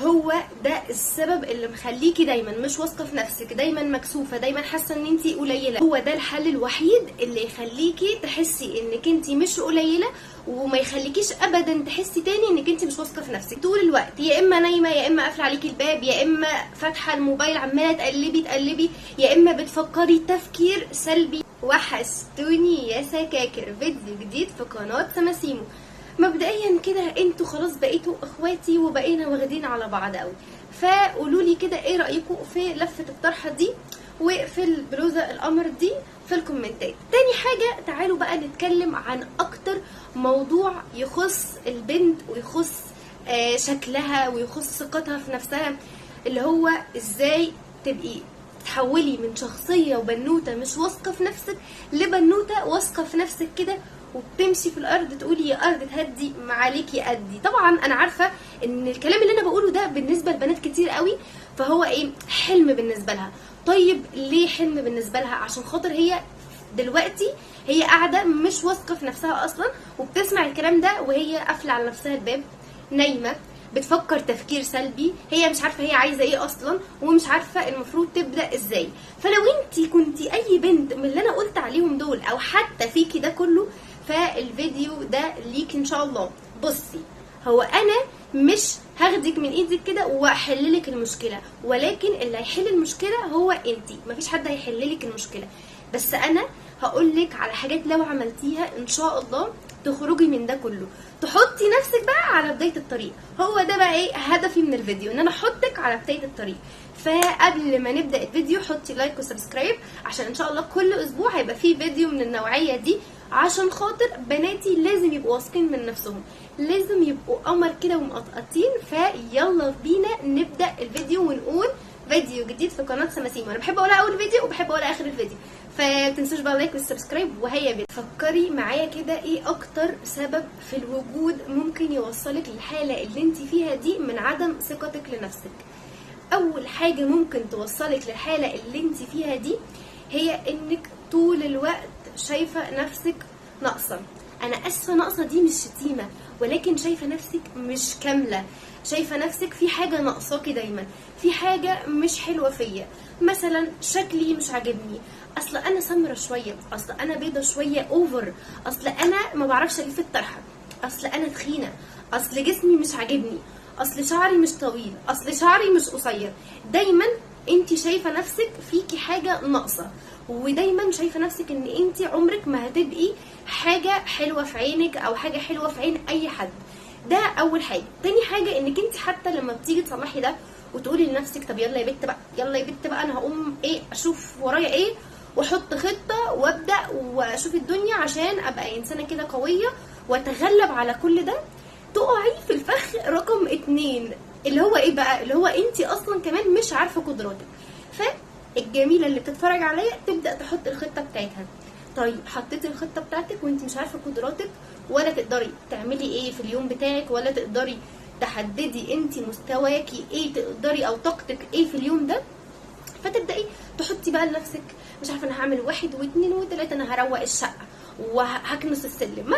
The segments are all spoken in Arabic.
هو ده السبب اللي مخليكي دايما مش واثقه في نفسك، دايما مكسوفه، دايما حاسه ان انتي قليله. هو ده الحل الوحيد اللي يخليكي تحسي انك انتي مش قليله، وما يخليكيش ابدا تحسي تاني انك انتي مش واثقه في نفسك. طول الوقت يا اما نايمه، يا اما قافله عليكي الباب، يا اما فاتحه الموبايل عماله تقلبي، يا اما بتفكري تفكير سلبي. وحشتوني يا سكاكر، فيديو جديد في قناه سماسيمو. مبدئيا كده انتوا خلاص بقيتوا اخواتي وبقينا واخدين على بعض قوي، فقولوا لي كده ايه رايكم في لفه الطرحه دي وفي البلوزه القمر دي في الكومنتات. تاني حاجه تعالوا بقى نتكلم عن اكتر موضوع يخص البنت ويخص شكلها ويخص ثقتها في نفسها، اللي هو ازاي تبقي تحولي من شخصيه وبنوته مش واثقه في نفسك لبنوته واثقه في نفسك كده، وبتمشي في الارض تقولي يا ارض تهدي معاليكي قدي. طبعا انا عارفه ان الكلام اللي انا بقوله ده بالنسبه لبنات كتير قوي فهو حلم بالنسبه لها. طيب ليه حلم بالنسبه لها؟ عشان خاطر هي دلوقتي هي قاعده مش واثقه في نفسها اصلا، وبتسمع الكلام ده وهي قافله على نفسها الباب، نايمه، بتفكر تفكير سلبي، هي مش عارفه هي عايزه ايه اصلا، ومش عارفه المفروض تبدا ازاي. فلو انتي كنتي اي بنت من اللي انا قلت عليهم دول، او حتى فيكي ده كله، فالفيديو ده ليك ان شاء الله. بصي، هو انا مش هاخدك من ايدك كده واحللك المشكله، ولكن اللي هيحل المشكله هو انتي، مفيش حد هيحللك المشكله. بس انا هقولك على حاجات لو عملتيها ان شاء الله تخرجي من ده كله، تحطي نفسك بقى على بدايه الطريق. هو ده بقى هدفي من الفيديو، ان انا احطك على بدايه الطريق. فقبل ما نبدا الفيديو حطي لايك وسبسكرايب، عشان ان شاء الله كل اسبوع هيبقى فيه فيديو من النوعيه دي، عشان خاطر بناتي لازم يبقوا واثقين من نفسهم، لازم يبقوا قمر كده ومقطقطين. فيلا بينا نبدا الفيديو ونقول فيديو جديد في قناه سماسيمو. انا بحب اقولها اول فيديو وبحب اقولها اخر الفيديو، فتنسوش بقى لايك والسبسكرايب. وهيا بينا فكري معايا كده، ايه اكتر سبب في الوجود ممكن يوصلك للحاله اللي انت فيها دي من عدم ثقتك لنفسك؟ اول حاجه ممكن توصلك للحاله اللي انت فيها دي هي انك طول الوقت شايفه نفسك ناقصه. انا اسفه، ناقصه دي مش شتيمه، ولكن شايفه نفسك مش كامله، شايفه نفسك في حاجه ناقصاكي دايما، في حاجه مش حلوه فيا. مثلا شكلي مش عاجبني، اصل انا سمره شويه، اصل انا بيضه شويه اوفر، اصل انا ما بعرفش الف الطرحه، اصل انا تخينه، اصل جسمي مش عاجبني، اصل شعري مش طويل، اصل شعري مش قصير. دايما انت شايفه نفسك فيكي حاجه ناقصه، ودايما شايفه نفسك ان انت عمرك ما هتبقي حاجه حلوه في عينك او حاجه حلوه في عين اي حد. ده اول حاجه. تاني حاجه انك انت حتى لما بتيجي تصلحي ده وتقولي لنفسك طب يلا يا بت بقى، يلا يا بت بقى، انا هقوم اشوف ورايا ايه واحط خطه وابدا واشوف الدنيا عشان ابقى انسانه كده قويه واتغلب على كل ده، تقعي في الفخ رقم 2 اللي هو ايه بقى؟ اللي هو انت اصلا كمان مش عارفه قدراتك. فالجميله اللي بتتفرج عليا تبدا تحط الخطه بتاعتها. طيب حطيتي الخطه بتاعتك وانت مش عارفه قدراتك، ولا تقدري تعملي ايه في اليوم بتاعك، ولا تقدري تحددي انت مستواكي ايه، تقدري او طاقتك ايه في اليوم ده، فتبداي تحطي بقى لنفسك مش عارفه انا هعمل 1 و2 و3، انا هروق الشقه وهكنس السلم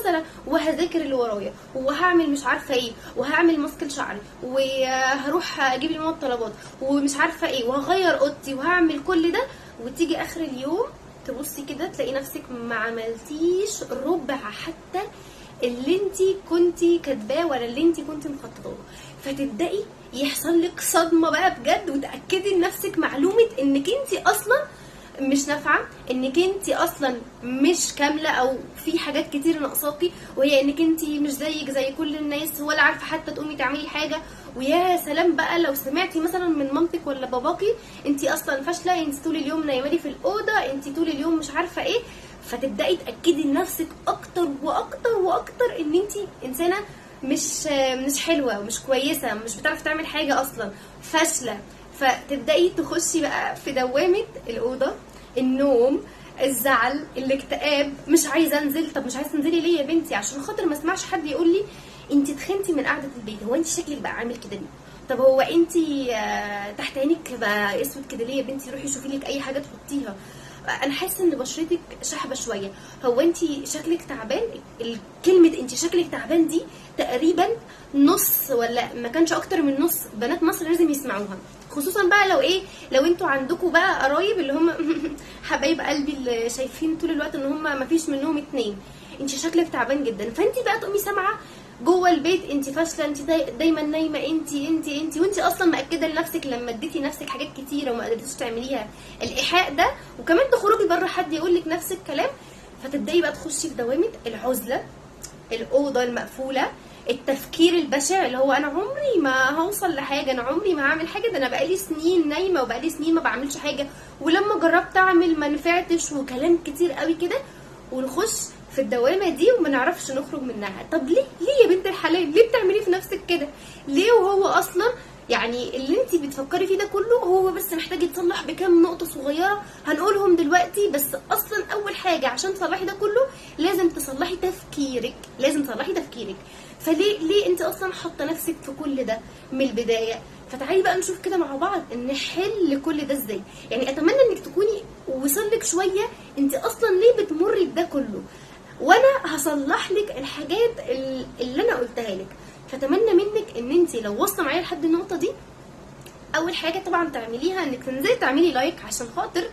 مثلا، وهذاكر اللي ورايا، وهعمل مش عارفه ايه، وهعمل ماسك لشعري، وهروح اجيب لماما الطلبات، ومش عارفه ايه، وهغير اوضتي، وهعمل كل ده. وتيجي اخر اليوم تبصي كده تلاقي نفسك ما عملتيش ربع حتى اللي انتي كنتي كاتباه ولا اللي انتي كنتي مخططه له. فتبداي يحصل لك صدمه بقى بجد، وتاكدي لنفسك معلومه انك انتي اصلا مش نافعه، انك انتي اصلا مش كامله، او في حاجات كتير ناقصاكي، وهي انك انتي مش زيك زي كل الناس، ولا عارفه حتى تقومي تعملي حاجه. ويا سلام بقى لو سمعتي مثلا من مامتك ولا باباكي انتي اصلا فاشله، انتي طول اليوم نايمه في الاوضه، انتي طول اليوم مش عارفه ايه. فتبداي تاكدي لنفسك اكتر واكتر واكتر ان انتي انسانه مش حلوه ومش كويسه، مش بتعرف تعمل حاجه اصلا، فاشله. فتبداي تخشي بقى في دوامه الاوضه، النوم، الزعل، الاكتئاب، مش عايزه انزل. طب مش عايزه تنزلي ليه يا بنتي؟ عشان خاطر ما اسمعش حد يقول لي انت تخنتي من قعده البيت، هو انت شكلك بقى عامل كده ليه؟ طب هو انت تحت عينك بقى اسود كده ليه يا بنتي؟ روحي شوفي لك اي حاجه تحطيها. انا حاسه ان بشرتك شحبه شويه، هو انت شكلك تعبان. كلمه انت شكلك تعبان دي تقريبا نص ولا ما كانش اكتر من نص بنات مصر لازم يسمعوها، خصوصا بقى لو انتوا عندكم بقى قرايب اللي هم حبايب قلبي اللي شايفين طول الوقت ان هم ما فيش منهم اتنين. انت شكلك تعبان جدا، فانت بقى تقومي سامعه جوه البيت انت فاشله، انت دايما نايمه، انت وانت اصلا مأكده لنفسك لما اديتي نفسك حاجات كتيره وما قدرتيش تعمليها الايحاء ده، وكمان تخرجي بره حد يقول لك نفس الكلام، فتبداي بقى تخشي في دوامه العزله، الاوضه المقفوله، التفكير البشع اللي هو انا عمري ما هوصل لحاجه، انا عمري ما هعمل حاجه، ده انا بقالي سنين نايمه وبقالي سنين ما بعملش حاجه، ولما جربت اعمل ما نفعتش، وكلام كتير قوي كده، ونخش في الدوامه دي وما نعرفش نخرج منها. طب ليه يا بنت الحلال؟ ليه بتعملي في نفسك كده؟ ليه وهو اصلا يعني اللي انت بتفكري فيه ده كله هو بس محتاج يتصلح بكام نقطه صغيره هنقولهم دلوقتي، بس اصلا اول حاجه عشان تصلحي ده كله لازم تصلحي تفكيرك، لازم تصلحي تفكيرك. فليه انت اصلا حاطه نفسك في كل ده من البدايه؟ فتعالي بقى نشوف كده مع بعض نحل كل ده ازاي. يعني اتمنى انك تكوني وصلك شويه انت اصلا ليه بتمري بده كله، وانا هصلح لك الحاجات اللي انا قلتها لك. فاتمنى منك ان انت لو واصله معايا لحد النقطه دي، اول حاجه طبعا تعمليها انك تنزلي تعملي لايك، عشان خاطر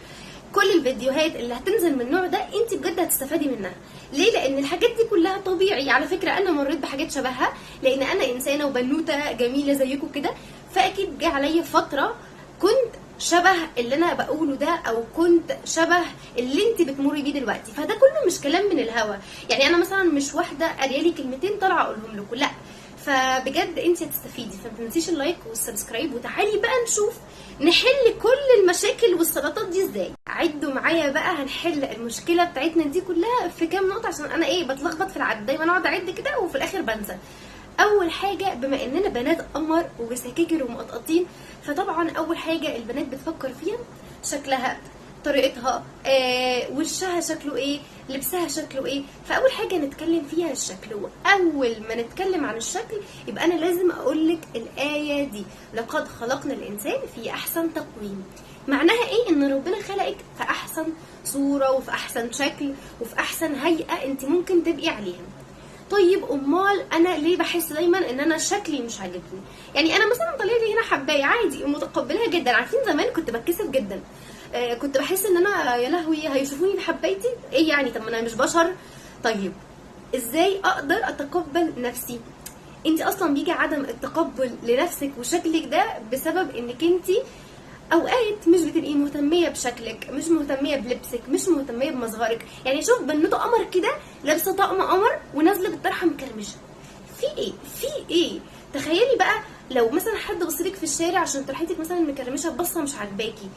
كل الفيديوهات اللي هتنزل من النوع ده انت بجد هتستفادي منها. ليه؟ لان الحاجات دي كلها طبيعي، على فكره انا مريت بحاجات شبهها، لان انا انسانه وبنوته جميله زيكم كده، فاكيد جه عليا فتره كنت شبه اللي انا بقوله ده، او كنت شبه اللي انت بتمري بيه دلوقتي. فده كله مش كلام من الهوا، يعني انا مثلا مش واحده قاريالي كلمتين طالعه اقولهم لكم، لا، فبجد انت هتستفيدي. فما تنسيش اللايك والسبسكرايب، وتعالي بقى نشوف نحل كل المشاكل والسلطات دي ازاي. عدوا معايا بقى، هنحل المشكله بتاعتنا دي كلها في كام نقطه، عشان انا بتلخبط في العد، دايما اقعد اعد كده وفي الاخر بنسى. اول حاجه، بما اننا بنات قمر وسكاكر ومقطقطين، فطبعا اول حاجه البنات بتفكر فيها شكلها، طريقتها، وشها شكله ايه، لبسها شكله ايه. فاول حاجه نتكلم فيها الشكل، واول ما نتكلم عن الشكل يبقى انا لازم اقولك الايه دي: لقد خلقنا الانسان في احسن تقويم. معناها ايه؟ ان ربنا خلقك في احسن صوره وفي احسن شكل وفي احسن هيئه انت ممكن تبقي عليها. طيب امال انا ليه بحس دايما ان انا شكلي مش عاجبني؟ يعني انا مثلا طالع لي هنا حبايه عادي ومتقبلها جدا، عارفين زمان كنت بتكسف جدا، كنت بحس ان انا يا لهوي هيشوفوني بحبايتي ايه يعني، طب ما انا مش بشر. طيب ازاي اقدر اتقبل نفسي؟ انت اصلا بيجي عدم التقبل لنفسك وشكلك ده بسبب انك انت اوقات مش بتبقي مهتميه بشكلك، مش مهتميه بلبسك، مش مهتميه بمظهرك. يعني شوف بنوته قمر كده لابسه طقم قمر ونازله بالطرحه مكرمشه، في ايه؟ تخيلي بقى لو مثلا حد بصلك في الشارع عشان طرحتك مثلا مكرمشه ببصه مش عاجباكي،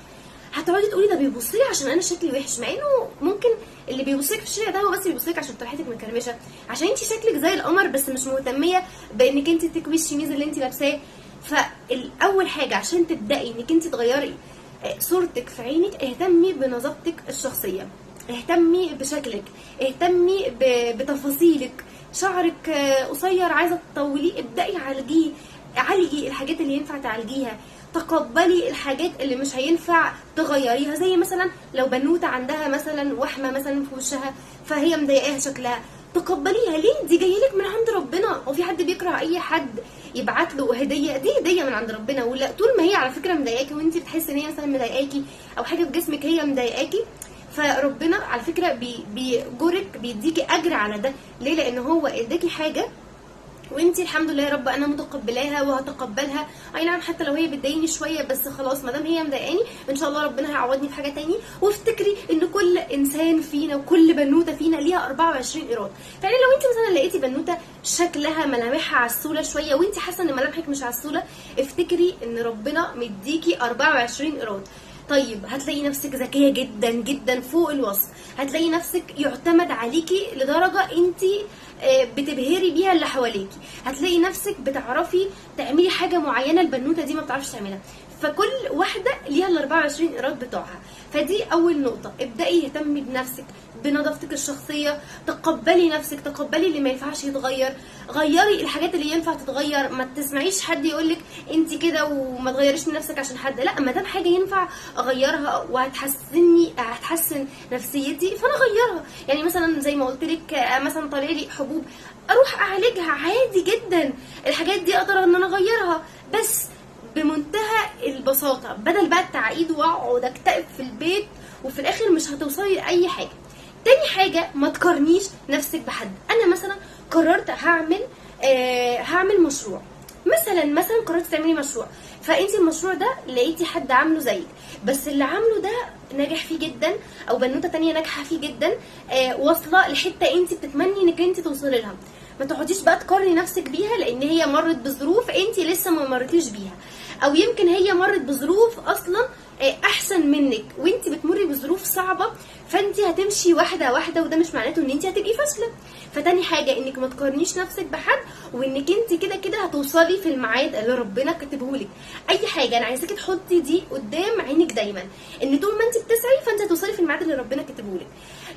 هتقعدي تقولي ده بيبص لي عشان انا شكلي وحش، مع انه ممكن اللي بيبصلك في الشارع ده هو بس بيبصلك عشان طرحتك مكرمشه، عشان انت شكلك زي القمر، بس مش مهتميه بانك انت تكوي الشميز اللي انت لابساه. فالاول حاجه عشان تبداي انك انت تغيري صورتك في عينك، اهتمي بنظافتك الشخصيه، اهتمي بشكلك، اهتمي بتفاصيلك. شعرك قصير عايزه تطوليه، ابداي عالجي الحاجات اللي ينفع تعالجيها، تقبلي الحاجات اللي مش هينفع تغيريها. زي مثلا لو بنوته عندها مثلا وحمه مثلا في وشها فهي مضايقاها شكلها، تقبليها. ليه؟ دي جايلك من عند ربنا، وفي حد بيكره اي حد يبعت له هديه؟ دي هديه من عند ربنا. ولا طول ما هي على فكره مضايقاكي وانت بتحسي ان هي مثلا مضايقاكي او حاجه في جسمك هي مضايقاكي، فربنا على فكره بيجرك، بيديكي اجر على ده. ليه؟ لان هو اداكي حاجه وانتي الحمد لله يا رب انا متقبلاها وهتقبلها، اي نعم حتى لو هي بتضايقني شويه، بس خلاص ما دام هي مضايقاني ان شاء الله ربنا هيعوضني في حاجه تاني. وافتكري ان كل انسان فينا وكل بنوته فينا ليها 24 قيراط. يعني لو انت مثلا لقيتي بنوته شكلها ملامحها عسوله شويه وانت حاسه ان ملامحك مش عسوله، افتكري ان ربنا مديكي 24 قيراط. طيب هتلاقي نفسك ذكيه جدا جدا فوق الوصف، هتلاقي نفسك يعتمد عليكي لدرجه انت بتبهري بيها اللي حواليكي، هتلاقي نفسك بتعرفي تعملي حاجه معينه البنوته دي ما بتعرفش تعملها. فكل واحده ليها ال 24 ايراد بتوعها. فدي اول نقطه، ابدأي اهتمي بنفسك، بنظافتك الشخصيه، تقبلي نفسك، تقبلي اللي ما ينفعش يتغير، غيري الحاجات اللي ينفع تتغير. ما تسمعيش حد يقولك انت كده وما تغيريش من نفسك عشان حد، لا، ما دام حاجه ينفع اغيرها هتحسن نفسيتي فانا اغيرها. يعني مثلا زي ما قلت لك، مثلا طالع لي حبوب، اروح اعالجها عادي جدا. الحاجات دي اقدر ان انا اغيرها، بس بمنتهى البساطه، بدل بقى التعقيد واقعد اكتئب في البيت وفي الاخر مش هتوصلي لاي حاجه. تاني حاجه، ما تقارنيش نفسك بحد. انا مثلا قررت هعمل مشروع، مثلا قررت تعملي مشروع، فانت المشروع ده لقيتي حد عامله زيك، بس اللي عامله ده ناجح فيه جدا، او بنوته تانية ناجحه فيه جدا، واصله لحته انت بتتمني انك انت توصلي لها. ما تقعديش بقى تقارني نفسك بيها، لان هي مرت بظروف انت لسه ما مرتيش بيها، او يمكن هي مرت بظروف اصلا احسن منك وانت بتمري بظروف صعبه، فانت هتمشي واحده واحده، وده مش معناته ان انت هتبقي فاشله. فتاني حاجه، انك ما تقارنيش نفسك بحد، وانك انت كده كده هتوصلي في الميعاد اللي ربنا كاتبهولك. اي حاجه انا عايزاكي تحطي دي قدام عينك دايما، ان طول ما انت بتسعي فانت هتوصلي في الميعاد اللي ربنا كاتبهولك.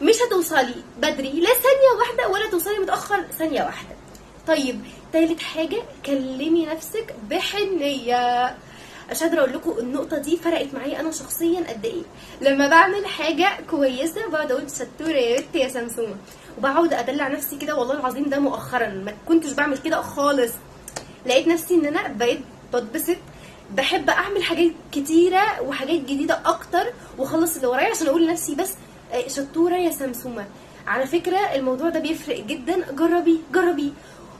مش هتوصلي بدري لا ثانيه واحده، ولا توصلي متاخر ثانيه واحده. طيب، تالت حاجه، كلمي نفسك بحنيه. مش قادره اقول لكم النقطه دي فرقت معايا انا شخصيا قد ايه. لما بعمل حاجه كويسه بقعد اقول شطوره يا بنتي يا سمسومه، وبقعد ادلع نفسي كده. والله العظيم ده مؤخرا، ما كنتش بعمل كده خالص. لقيت نفسي ان انا بقيت بتبسط، بحب اعمل حاجات كتيره وحاجات جديده اكتر، واخلص اللي ورايا عشان اقول لنفسي بس شطوره يا سمسومه. على فكره الموضوع ده بيفرق جدا، جربي.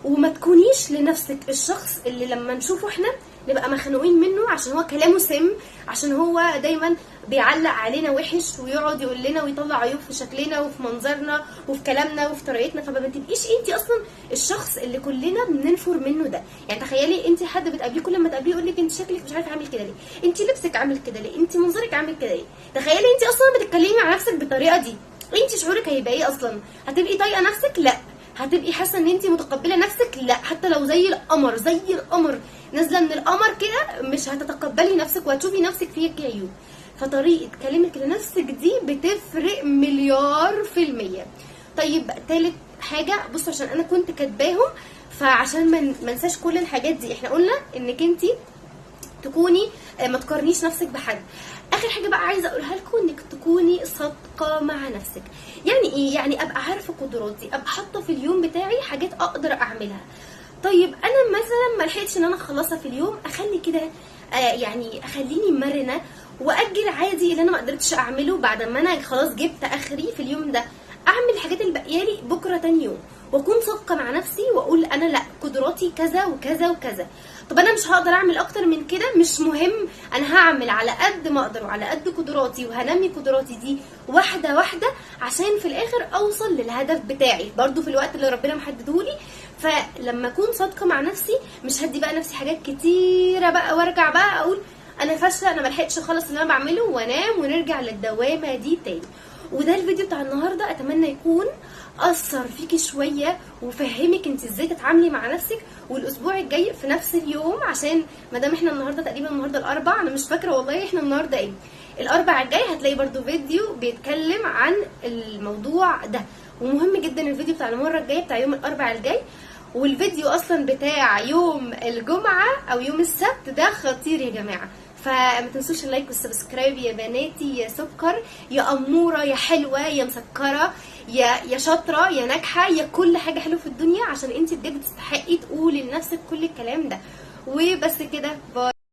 وما تكونيش لنفسك الشخص اللي لما نشوفه احنا نبقى مخنوقين منه عشان هو كلامه سم، عشان هو دايما بيعلق علينا وحش ويقعد يقول لنا ويطلع عيوب في شكلنا وفي منظرنا وفي كلامنا وفي طريقتنا. فما تبقيش انت اصلا الشخص اللي كلنا بننفر منه ده. يعني تخيلي انت حد بتقابليه كل ما تقابليه يقول لك انت شكلك مش عارفه عامل كده ليه، انت لبسك عامل كده ليه، انت منظرك عامل كده ليه. تخيلي انت اصلا بتتكلمي مع نفسك بالطريقه دي، انت شعورك هيبقى ايه اصلا؟ هتبقي طايقه نفسك؟ لا. هتبقي حاسه ان انت متقبله نفسك؟ لا. حتى لو زي القمر نازله من القمر كده مش هتتقبلي نفسك، وهتشوفي نفسك فيكي عيوب. فطريقه كلامك لنفسك دي بتفرق مليار في المية. طيب، تالت حاجه، بصوا عشان انا كنت كاتباهم فعشان ما انساش كل الحاجات دي. احنا قلنا انك انت تكوني ما تقارنيش نفسك بحد. اخر حاجه بقى عايزه اقولها لكم، انك تكوني صادقه مع نفسك. يعني ايه؟ يعني ابقى عارفه قدراتي، ابقى حاطه في اليوم بتاعي حاجات اقدر اعملها. طيب انا مثلا ما لحقتش ان انا اخلصها في اليوم، اخلي كده يعني اخليني مرنه واجل عادي اللي انا ما قدرتش اعمله بعد ما انا خلاص جبت اخري في اليوم ده، اعمل الحاجات اللي باقيالي بكره تاني يوم، واكون صادقه مع نفسي واقول انا لا، قدراتي كذا وكذا وكذا. طب انا مش هقدر اعمل اكتر من كده، مش مهم، انا هعمل على قد ما اقدر وعلى قد قدراتي، وهنمي قدراتي دي واحده واحده عشان في الاخر اوصل للهدف بتاعي برضو في الوقت اللي ربنا محددهولي. فلما اكون صادقه مع نفسي مش هدي بقى نفسي حاجات كتيره بقى وارجع بقى اقول انا فاشله، انا ملحقتش اخلص اللي انا بعمله، وانام ونرجع للدوامه دي تاني. وده الفيديو بتاع النهارده، اتمنى يكون اثر فيكي شويه وفهمك انت ازاي تتعاملي مع نفسك. والاسبوع الجاي في نفس اليوم، عشان ما دام احنا النهارده تقريبا النهارده الاربع، انا مش فاكره والله احنا النهارده ايه، الاربع الجاي هتلاقي برضو فيديو بيتكلم عن الموضوع ده. ومهم جدا الفيديو بتاع المره الجايه بتاع يوم الاربع الجاي، والفيديو اصلا بتاع يوم الجمعه او يوم السبت ده خطير يا جماعه. فما تنسوش اللايك والسبسكرايب يا بناتي، يا سكر، يا اموره، يا حلوه، يا مسكره، يا شاطره، يا ناجحه، يا كل حاجه حلوه في الدنيا، عشان انت بجد تستحقي تقولي لنفسك كل الكلام ده. وبس كده، باي.